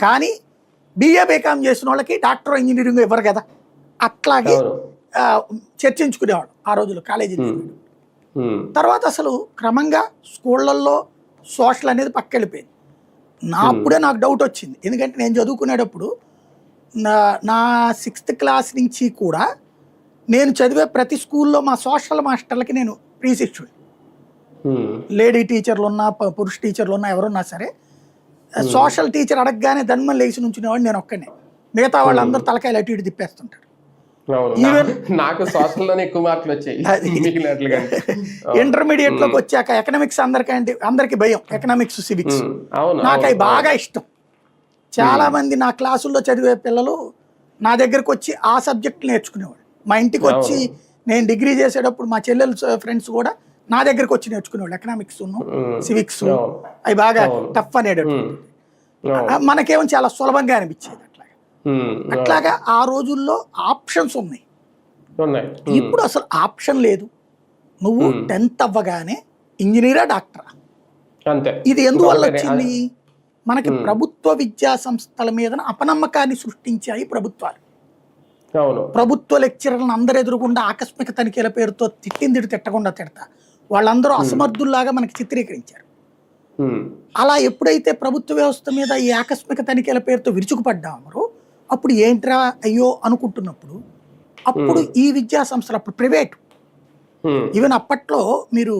కానీ BA BCom చేసిన వాళ్ళకి డాక్టర్ ఇంజనీరింగ్ ఇవ్వరు కదా, అట్లాగే చర్చించుకునేవాడు ఆ రోజుల్లో కాలేజీలో. తర్వాత అసలు క్రమంగా స్కూళ్ళల్లో సోషల్ అనేది పక్కెళ్ళిపోయింది. అప్పుడే నాకు డౌట్ వచ్చింది, ఎందుకంటే నేను చదువుకునేటప్పుడు నా 6th క్లాస్ నుంచి కూడా నేను చదివే ప్రతి స్కూల్లో మా సోషల్ మాస్టర్లకి నేను ప్రీశిష్యుడు. లేడీ టీచర్లు ఉన్నా పురుష టీచర్లు ఉన్నా ఎవరున్నా సరే, సోషల్ టీచర్ అడగగానే ధన్మని లేచి నుంచునేవాడు నేను ఒక్కనే. మిగతా వాళ్ళందరూ తలకాయలు అటు ఇటు తిప్పేస్తుంటారు. ఈవెన్ నాకు సోషల్లోనే ఎక్కువ మార్కులు వచ్చాయి. ఇంటర్మీడియట్ లోకి వచ్చాక ఎకనామిక్స్ అందరికి భయం, ఎకనామిక్స్ సివిక్స్. నాకు అవి బాగా ఇష్టం. చాలా మంది నా క్లాసుల్లో చదివే పిల్లలు నా దగ్గరకు వచ్చి ఆ సబ్జెక్ట్ నేర్చుకునేవాడు. మా ఇంటికి వచ్చి నేను డిగ్రీ చేసేటప్పుడు మా చెల్లెలు ఫ్రెండ్స్ కూడా నా దగ్గరకు వచ్చి నేర్చుకునేవాళ్ళు. ఎకనామిక్స్ సివిక్స్ అవి బాగా టఫ్ అనేటటువంటి. మనకేమో చాలా సులభంగా అనిపించేది. అట్లాగా ఆ రోజుల్లో ఆప్షన్స్ ఉన్నాయి. ఇప్పుడు అసలు ఆప్షన్ లేదు. నువ్వు 10th అవ్వగానే ఇంజనీరా డాక్టరా. ఇది ఎందువల్ల వచ్చింది? మనకి ప్రభుత్వ విద్యా సంస్థల మీద అపనమ్మకాన్ని సృష్టించాయి ప్రభుత్వాలు. ప్రభుత్వ లెక్చరర్లను అందరు ఎదురుకుండా ఆకస్మిక తనిఖీల పేరుతో తిట్టకుండా తిడతా వాళ్ళందరూ అసమర్థుల్లాగా మనకి చిత్రీకరించారు. అలా ఎప్పుడైతే ప్రభుత్వ వ్యవస్థ మీద ఈ ఆకస్మిక తనిఖీల పేరుతో విరుచుకుపడ్డామో అప్పుడు ఏంట్రా అయ్యో అనుకుంటున్నప్పుడు అప్పుడు ఈ విద్యా సంస్థలు అప్పుడు ప్రైవేట్, ఈవెన్ అప్పట్లో మీరు